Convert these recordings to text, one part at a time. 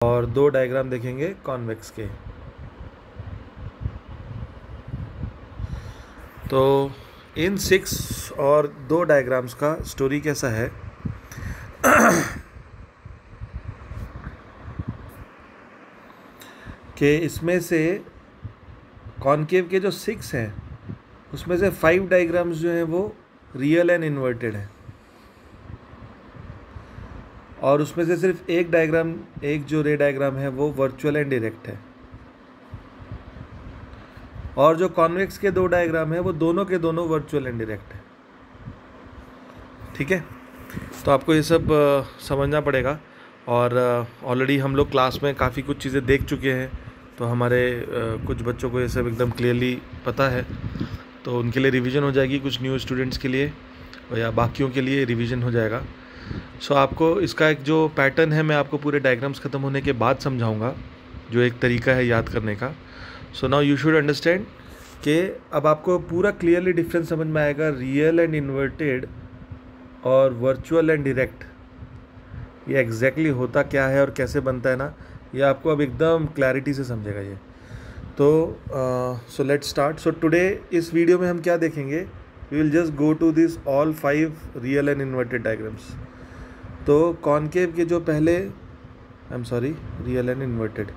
और 2 डायग्राम देखेंगे कॉन्वेक्स के। तो इन 6 और 2 डायग्राम्स का स्टोरी कैसा है कि इसमें से कॉनकेव के जो 6 हैं उसमें से 5 डायग्राम्स जो हैं वो रियल एंड इन्वर्टेड हैं, और उसमें से सिर्फ एक जो रे डायग्राम है वो वर्चुअल एंड डायरेक्ट है। और जो कॉन्वेक्स के 2 डायग्राम है वो दोनों के दोनों वर्चुअल एंड डायरेक्ट है। ठीक है, तो आपको ये सब समझना पड़ेगा। और ऑलरेडी हम लोग क्लास में काफ़ी कुछ चीज़ें देख चुके हैं, तो हमारे कुछ बच्चों को ये सब एकदम क्लियरली पता है, तो उनके लिए रिवीजन हो जाएगी। कुछ न्यू स्टूडेंट्स के लिए या बाकियों के लिए रिवीजन हो जाएगा। सो आपको इसका एक जो पैटर्न है मैं आपको पूरे डायग्राम्स ख़त्म होने के बाद समझाऊंगा, जो एक तरीका है याद करने का। So now you should understand कि अब आपको पूरा क्लियरली डिफरेंस समझ में आएगा रियल एंड इन्वर्टेड और वर्चुअल एंड डायरेक्ट, ये एग्जैक्टली होता क्या है और कैसे बनता है ना, ये आपको अब एकदम क्लैरिटी से समझेगा ये। तो so let's start. So today इस वीडियो में हम क्या देखेंगे, we will just go to this all 5 real and inverted diagrams. तो कॉनकेव के जो पहले रियल एंड इन्वर्टेड,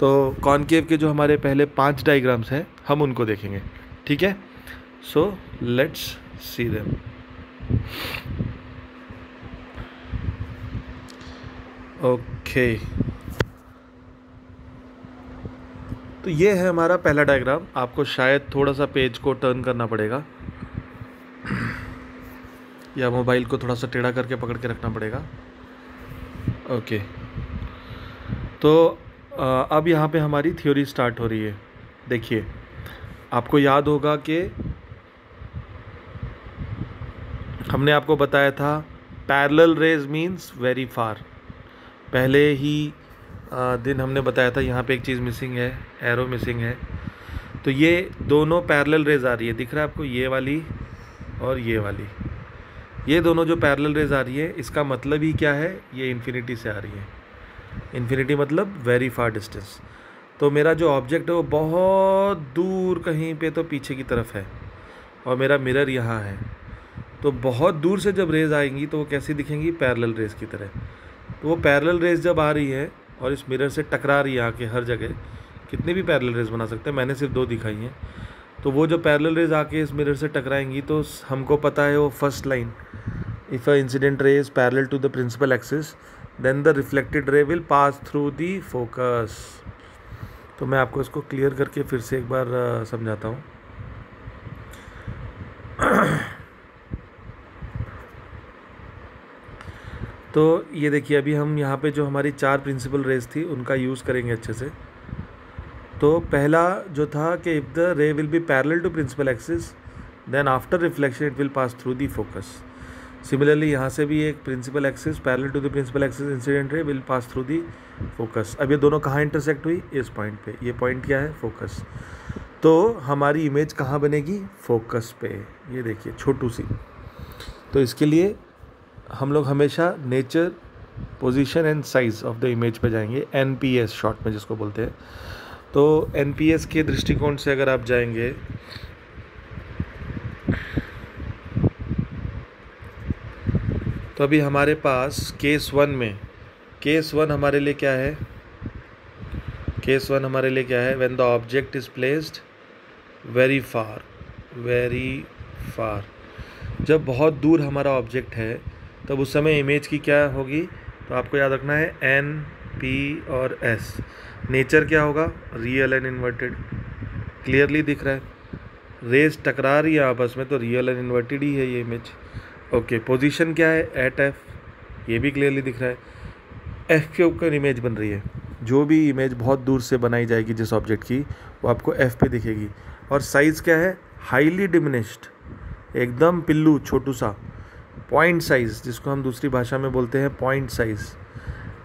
तो कॉनकेव के जो हमारे पहले 5 डायग्राम्स हैं हम उनको देखेंगे। ठीक है, so let's see them. Okay, तो ये है हमारा पहला डायग्राम। आपको शायद थोड़ा सा पेज को टर्न करना पड़ेगा या मोबाइल को थोड़ा सा टेढ़ा करके पकड़ के रखना पड़ेगा। ओके, तो अब यहाँ पे हमारी थ्योरी स्टार्ट हो रही है। देखिए, आपको याद होगा कि हमने आपको बताया था parallel raise means very far. पहले ही दिन हमने बताया था, यहाँ पे एक चीज़ मिसिंग है, एरो मिसिंग है। तो ये दोनों पैरेलल रेज आ रही है, दिख रहा है आपको, ये वाली और ये वाली, ये दोनों जो पैरेलल रेज आ रही है, इसका मतलब ही क्या है, ये इन्फिनिटी से आ रही है। इन्फिनिटी मतलब वेरी फार डिस्टेंस। तो मेरा जो ऑब्जेक्ट है वो बहुत दूर कहीं पे तो पीछे की तरफ है, और मेरा मिरर यहाँ है। तो बहुत दूर से जब रेज आएंगी तो वो कैसी दिखेंगी, पैरेलल रेज की तरह। तो वो पैरेलल रेज जब आ रही है और इस मिरर से टकरा रही है आके, हर जगह कितने भी पैरेलल रेज बना सकते हैं, मैंने सिर्फ 2 दिखाई हैं। तो वो जो पैरेलल रेज आके इस मिरर से टकराएंगी तो हमको पता है वो first line, if a incident ray is parallel to the principal axis then the reflected ray will pass through the focus. तो मैं आपको इसको क्लियर करके फिर से एक बार समझाता हूँ। तो ये देखिए, अभी हम यहाँ पे जो हमारी 4 प्रिंसिपल रेज थी उनका यूज़ करेंगे अच्छे से। तो पहला जो था कि if the ray will be parallel to principal axis then after reflection it will pass through the focus. Similarly यहाँ से भी एक principal axis parallel to the principal axis incident ray will pass through the focus. अब ये दोनों कहाँ intersect हुई, इस पॉइंट पे। ये पॉइंट क्या है, फोकस। तो हमारी इमेज कहाँ बनेगी, फोकस पे। ये देखिए छोटू सी। तो इसके लिए हम लोग हमेशा nature, position and size of the image पे जाएंगे, NPS शॉर्ट में जिसको बोलते हैं। तो NPS के दृष्टिकोण से अगर आप जाएंगे तो अभी हमारे पास केस 1 हमारे लिए क्या है, when the object is placed very far. जब बहुत दूर हमारा ऑब्जेक्ट है तब उस समय इमेज की क्या होगी, तो आपको याद रखना है N, P और S। नेचर क्या होगा, रियल एंड इन्वर्टेड। क्लियरली दिख रहा है, रेज टकरा रही है आपस में, तो रियल एंड इन्वर्टेड ही है ये इमेज। ओके, पोजीशन क्या है, एट F, ये भी क्लियरली दिख रहा है। F के ऊपर इमेज बन रही है। जो भी इमेज बहुत दूर से बनाई जाएगी जिस ऑब्जेक्ट की, वो आपको F पे दिखेगी। और साइज़ क्या है, हाईली डिमिनिश्ड, एकदम पिल्लू, छोटू सा। पॉइंट साइज़, जिसको हम दूसरी भाषा में बोलते हैं पॉइंट साइज़,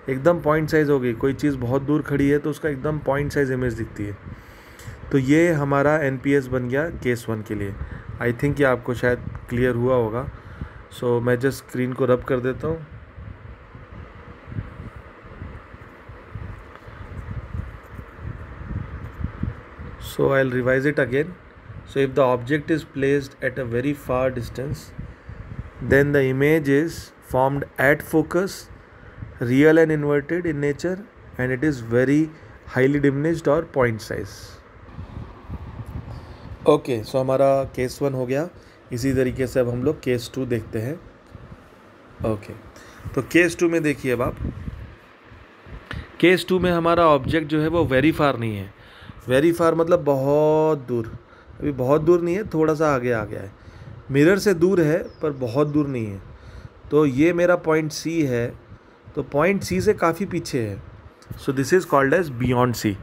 एकदम पॉइंट साइज़ होगी। कोई चीज़ बहुत दूर खड़ी है तो उसका एकदम पॉइंट साइज़ इमेज दिखती है। तो ये हमारा NPS बन गया केस 1 के लिए। आई थिंक ये आपको शायद क्लियर हुआ होगा। सो मैं जस्ट स्क्रीन को रब कर देता हूँ। So I'll revise it again. So if the object is placed at a very far distance, then the image is formed at focus, real and inverted in nature, and it is very highly diminished or point size. Okay, so हमारा case 1 हो गया. इसी तरीके से अब हम लोग case 2 देखते हैं. ओके, तो केस 2 में देखिए अब आप. केस 2 में हमारा ऑब्जेक्ट जो है वो वेरी फार नहीं है. वेरी फार मतलब बहुत दूर. अभी बहुत दूर नहीं है, थोड़ा सा आगे आ गया है. मिरर से दूर है पर बहुत दूर नहीं है. तो ये मेरा पॉइंट सी है, तो पॉइंट सी से काफ़ी पीछे है. So this is called as beyond C.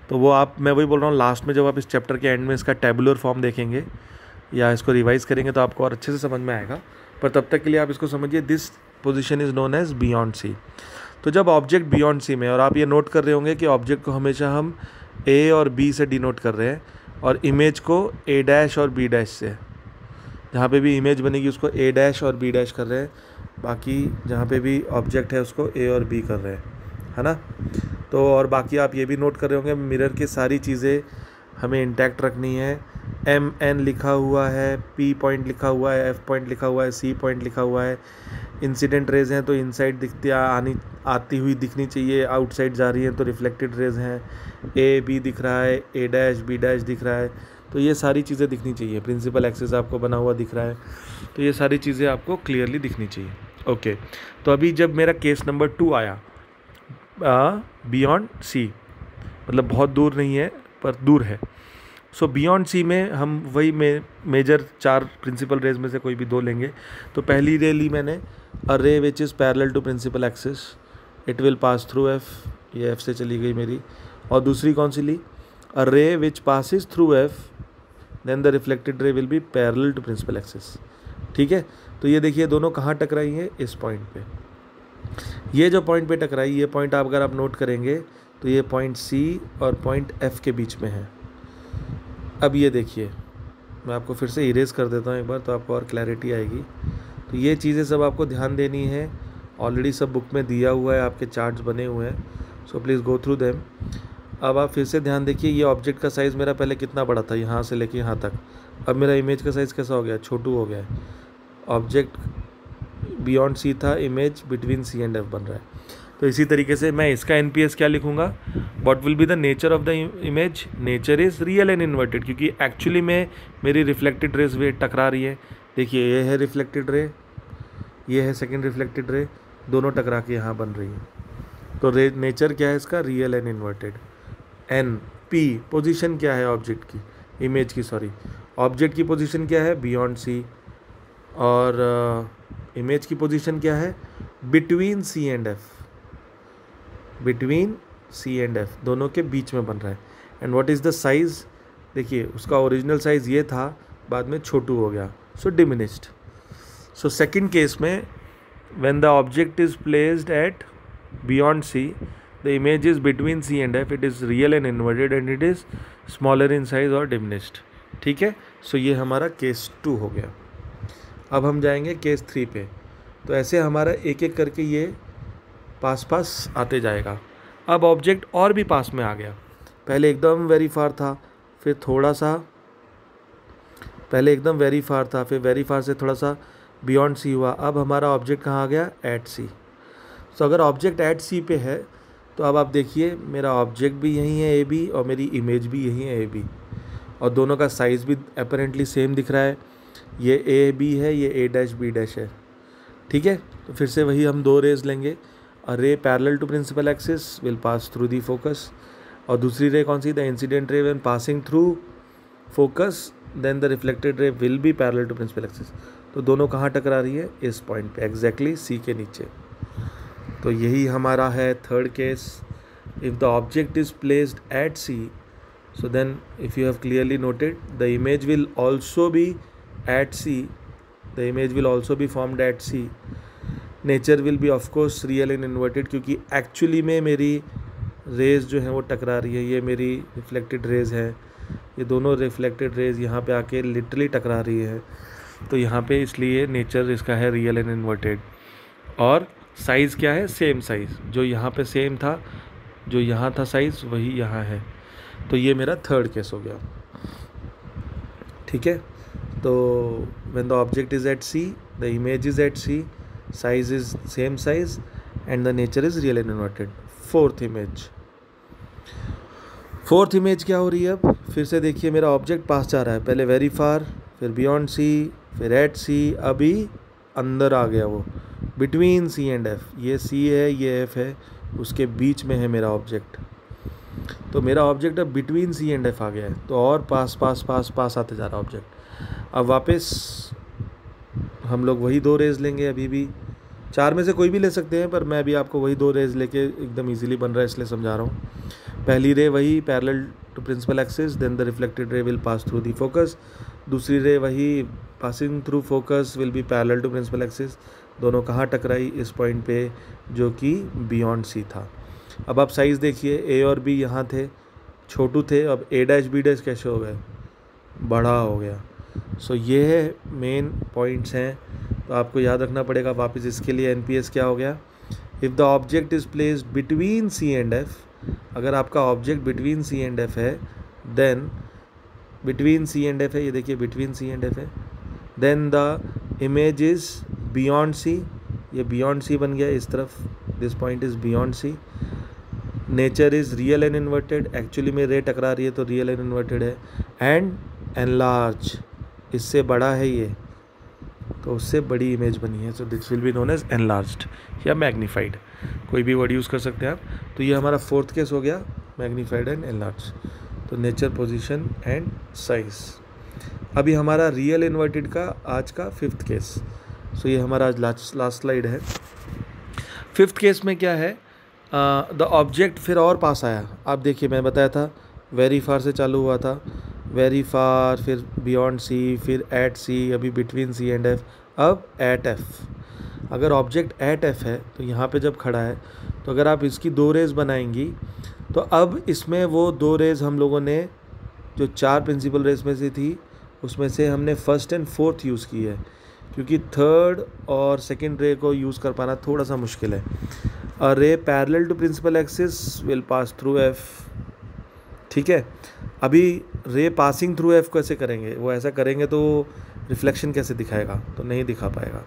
तो वो मैं वही बोल रहा हूँ, लास्ट में जब आप इस चैप्टर के एंड में इसका टेबुलर फॉर्म देखेंगे या इसको रिवाइज करेंगे तो आपको और अच्छे से समझ में आएगा. पर तब तक के लिए आप इसको समझिए, this position is known as beyond C. तो जब ऑब्जेक्ट बियॉन्ड सी में, और आप ये नोट कर रहे होंगे कि ऑब्जेक्ट को हमेशा हम ए और बी से डिनोट कर रहे हैं और इमेज को ए डैश और बी डैश से. जहाँ पे भी इमेज बनेगी उसको ए डैश और बी डैश कर रहे हैं, बाकी जहाँ पे भी ऑब्जेक्ट है उसको ए और बी कर रहे हैं, है ना. तो और बाकी आप ये भी नोट कर रहे होंगे, मिरर की सारी चीज़ें हमें इंटैक्ट रखनी है. एम एन लिखा हुआ है, पी पॉइंट लिखा हुआ है, एफ पॉइंट लिखा हुआ है, सी पॉइंट लिखा हुआ है. इंसिडेंट रेज हैं तो इनसाइड आती हुई दिखनी चाहिए, आउटसाइड जा रही हैं तो रिफ्लेक्टेड रेज हैं. ए बी दिख रहा है, ए डैश बी डैश दिख रहा है, तो ये सारी चीज़ें दिखनी चाहिए. प्रिंसिपल एक्सिस आपको बना हुआ दिख रहा है, तो ये सारी चीज़ें आपको क्लियरली दिखनी चाहिए. ओके, तो अभी जब मेरा केस नंबर 2 आया, बियॉन्ड सी मतलब बहुत दूर नहीं है पर दूर है. सो बियॉन्ड सी में हम वही मेजर 4 प्रिंसिपल रेज में से कोई भी 2 लेंगे. तो पहली रे ली मैंने, a ray which is parallel to principal axis, it will pass through F. ये एफ से चली गई मेरी. और दूसरी कौन सी ली, a ray which passes through F, then the reflected ray will be parallel to principal axis. ठीक है, तो ये देखिए दोनों कहाँ टकराई हैं, इस पॉइंट पे. ये जो पॉइंट पे टकराई, ये पॉइंट अगर आप नोट करेंगे तो ये पॉइंट सी और पॉइंट एफ के बीच में है. अब ये देखिए, मैं आपको फिर से इरेज कर देता हूँ एक बार, तो आपको और क्लैरिटी आएगी. तो ये चीज़ें सब आपको ध्यान देनी है. ऑलरेडी सब बुक में दिया हुआ है, आपके चार्ट्स बने हुए हैं, so please go through them. अब आप फिर से ध्यान देखिए, ये ऑब्जेक्ट का साइज़ मेरा पहले कितना बड़ा था, यहाँ से लेके यहाँ तक. अब मेरा इमेज का साइज़ कैसा हो गया, छोटू हो गया है. ऑब्जेक्ट बियॉन्ड सी था, image between C and F बन रहा है. तो इसी तरीके से मैं इसका एनपीएस क्या लिखूंगा, what will be the nature of the image. Nature is real and inverted, क्योंकि एक्चुअली में मेरी रिफ्लेक्टेड रेज वे टकरा रही है. देखिए ये है रिफ्लेक्टेड रे, ये है सेकंड रिफ्लेक्टेड रे, दोनों टकरा के यहाँ बन रही है. तो रे नेचर क्या है इसका, real and inverted. N P position क्या है ऑब्जेक्ट की, इमेज की, सॉरी ऑब्जेक्ट की पोजीशन क्या है, बियॉन्ड सी. और इमेज की पोजीशन क्या है, between C and F. Between C and F, दोनों के बीच में बन रहा है. And what is the size, देखिए उसका ओरिजिनल साइज़ ये था, बाद में छोटू हो गया, so diminished. So second case में when the object is placed at beyond C, the image is between C and F, it is real and inverted and it is smaller in size और diminished. ठीक है, सो ये हमारा case 2 हो गया. अब हम जाएंगे केस 3 पे. तो ऐसे हमारा एक एक करके ये पास आते जाएगा. अब ऑब्जेक्ट और भी पास में आ गया. पहले एकदम वेरी फार था, फिर थोड़ा सा, पहले एकदम वेरी फार था, फिर वेरी फार से थोड़ा सा बियॉन्ड सी हुआ. अब हमारा ऑब्जेक्ट कहाँ आ गया, एट सी. तो अगर ऑब्जेक्ट एट सी पे है तो अब आप देखिए मेरा ऑब्जेक्ट भी यहीं है ए बी, और मेरी इमेज भी यहीं है ए बी, और दोनों का साइज़ भी अपेरेंटली सेम दिख रहा है. ये ए बी है, ये ए डैश बी डैश है. ठीक है, तो फिर से वही हम 2 रेज लेंगे. A ray parallel to principal axis will pass through the focus, और दूसरी रे कौन सी, the incident ray when passing through focus, then the reflected ray will be parallel to principal axis. तो दोनों कहाँ टकरा रही है, इस पॉइंट पे, एग्जैक्टली सी के नीचे. तो यही हमारा है third case. If the object is placed at C, so then if you have clearly noted, the image will also be at C, the image will also be formed at C. Nature will be of course real and inverted, क्योंकि actually में मेरी raise जो है वो टकरा रही है. ये मेरी रिफ्लेक्टेड रेज है, ये दोनों रिफ्लेक्टेड रेज यहाँ पे आके लिटरली टकरा रही है. तो यहाँ पे इसलिए नेचर इसका है रियल एंड इन्वर्टेड. और साइज़ क्या है, सेम साइज़, जो यहाँ पे सेम था, जो यहाँ था साइज़ वही यहाँ है. तो ये मेरा थर्ड केस हो गया, ठीक है। तो when the object is at C, the image is at C, size is same size and the nature is real and inverted. Fourth image क्या हो रही है? अब फिर से देखिए, मेरा ऑब्जेक्ट पास जा रहा है, पहले वेरी फार, फिर बियॉन्ड सी, फिर एट सी, अभी अंदर आ गया वो, बिटवीन सी एंड एफ। ये सी है, ये एफ है, उसके बीच में है मेरा ऑब्जेक्ट। तो मेरा ऑब्जेक्ट अब बिटवीन सी एंड एफ आ गया है, तो और पास पास पास पास आते जा रहा है ऑब्जेक्ट। अब वापस हम लोग वही 2 रेज लेंगे, अभी भी 4 में से कोई भी ले सकते हैं, पर मैं अभी आपको वही 2 रेज लेके एकदम इजीली बन रहा है इसलिए समझा रहा हूँ। पहली रे वही parallel to principal axis, then the reflected ray will pass through the focus. दूसरी रे वही passing through focus will be parallel to principal axis. दोनों कहाँ टकराई? इस पॉइंट पे जो कि बियॉन्ड सी था। अब आप साइज़ देखिए, ए और बी यहाँ थे, छोटू थे, अब ए डैश बी डैश कैसे हो गए? बड़ा हो गया। सो ये मेन पॉइंट्स हैं, तो आपको याद रखना पड़ेगा। वापस इसके लिए एनपीएस क्या हो गया? If the object is placed between C and F, अगर आपका object between C and F है, then between C and F है, ये देखिए बिटवीन सी एंड एफ है, then the image is beyond C, ये बियॉन्ड सी बन गया इस तरफ, this point is beyond C. Nature is real and inverted, actually में रे टकरा रही है तो रियल एंड इन्वर्टेड है। एंड एनलार्ज, इससे बड़ा है ये, तो उससे बड़ी इमेज बनी है, so this will be known as enlarged या मैग्नीफाइड, कोई भी वर्ड यूज़ कर सकते हैं आप। तो ये हमारा फोर्थ केस हो गया, मैग्नीफाइड एंड एनलार्ज। तो नेचर, पोजीशन एंड साइज। अभी हमारा रियल इन्वर्टेड का आज का 5th केस। सो ये हमारा आज लास्ट स्लाइड है। 5th केस में क्या है? द ऑब्जेक्ट फिर और पास आया। आप देखिए, मैं बताया था वेरी फार से चालू हुआ था, वेरी फार, फिर बियॉन्ड सी, फिर एट सी, अभी बिटवीन सी एंड एफ, अब एट एफ। अगर ऑब्जेक्ट एट एफ है तो यहाँ पे जब खड़ा है, तो अगर आप इसकी 2 रेज बनाएंगी, तो अब इसमें वो 2 रेज हम लोगों ने जो 4 प्रिंसिपल रेज में से थी, उसमें से हमने फर्स्ट एंड फोर्थ यूज़ की है, क्योंकि थर्ड और सेकेंड रे को यूज़ कर पाना थोड़ा सा मुश्किल है। A ray parallel to principal axis will pass through F, ठीक है। अभी रे पासिंग थ्रू एफ कैसे करेंगे? वो ऐसा करेंगे तो रिफ्लेक्शन कैसे दिखाएगा? तो नहीं दिखा पाएगा।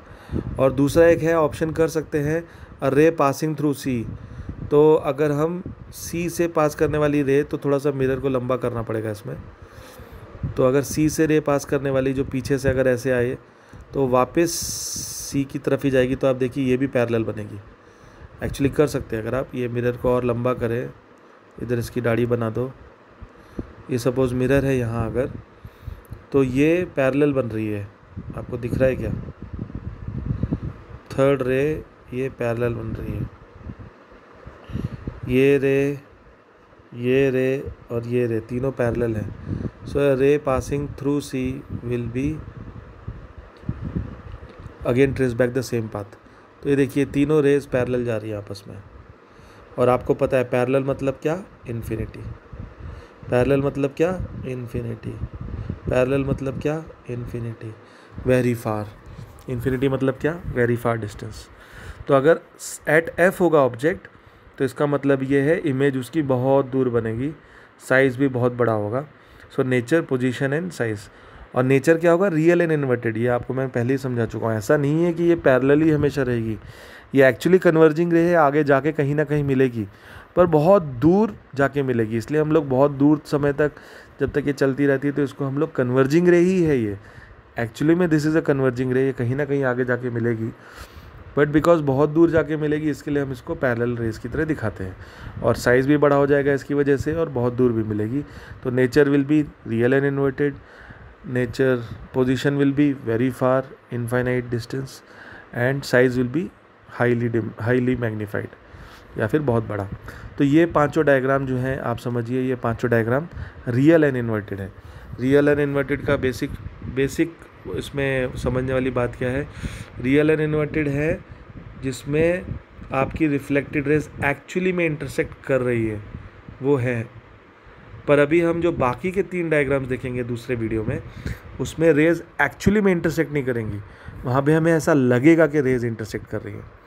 और दूसरा एक है, ऑप्शन कर सकते हैं अ रे पासिंग थ्रू सी। तो अगर हम सी से पास करने वाली रे, तो थोड़ा सा मिरर को लंबा करना पड़ेगा इसमें। तो अगर सी से रे पास करने वाली जो पीछे से अगर ऐसे आए, तो वापस सी की तरफ ही जाएगी, तो आप देखिए ये भी पैरेलल बनेगी। एक्चुअली कर सकते हैं, अगर आप ये मिरर को और लंबा करें, इधर इसकी दाढ़ी बना दो, ये सपोज़ मिरर है यहाँ अगर, तो ये पैरेलल बन रही है, आपको दिख रहा है क्या? थर्ड रे ये पैरेलल बन रही है, ये रे और ये रे तीनों पैरेलल हैं। So ray passing through C will be again trace back the same path. तो ये देखिए तीनों रेज पैरेलल जा रही है आपस में, और आपको पता है पैरेलल मतलब क्या? इन्फिनिटी। पैरेलल मतलब क्या? इन्फिनिटी। पैरेलल मतलब क्या? इन्फिनिटी। वेरी फार, इन्फिनिटी मतलब क्या? Very far distance. तो अगर एट एफ होगा ऑब्जेक्ट, तो इसका मतलब ये है इमेज उसकी बहुत दूर बनेगी, साइज़ भी बहुत बड़ा होगा। So nature, position and size. और नेचर क्या होगा? Real and inverted. ये आपको मैं पहले ही समझा चुका हूँ। ऐसा नहीं है कि ये पैरेलल ही हमेशा रहेगी, ये एक्चुअली कन्वर्जिंग रे है, आगे जाके कहीं ना कहीं मिलेगी, पर बहुत दूर जाके मिलेगी। इसलिए हम लोग बहुत दूर समय तक, जब तक ये चलती रहती है, तो इसको हम लोग कन्वर्जिंग रे ही है। ये एक्चुअली में this is a converging ray, ये कहीं ना कहीं आगे जाके मिलेगी, बट बिकॉज बहुत दूर जाके मिलेगी, इसके लिए हम इसको पैरेलल रेस की तरह दिखाते हैं। और साइज़ भी बड़ा हो जाएगा इसकी वजह से, और बहुत दूर भी मिलेगी। तो nature will be real and inverted, nature position will be very far, infinite distance, and size will be highly magnified या फिर बहुत बड़ा। तो ये 5 डायग्राम जो हैं, आप समझिए ये 5 डायग्राम रियल एंड इन्वर्टेड है। रियल एंड इन्वर्टेड का बेसिक इसमें समझने वाली बात क्या है? रियल एंड इन्वर्टेड है जिसमें आपकी रिफ्लेक्टेड रेज एक्चुअली में इंटरसेक्ट कर रही है, वो है। पर अभी हम जो बाकी के 3 डायग्राम्स देखेंगे दूसरे वीडियो में, उसमें रेज एक्चुअली में इंटरसेक्ट नहीं करेंगी, वहाँ पे हमें ऐसा लगेगा कि रेज इंटरसेक्ट कर रही है।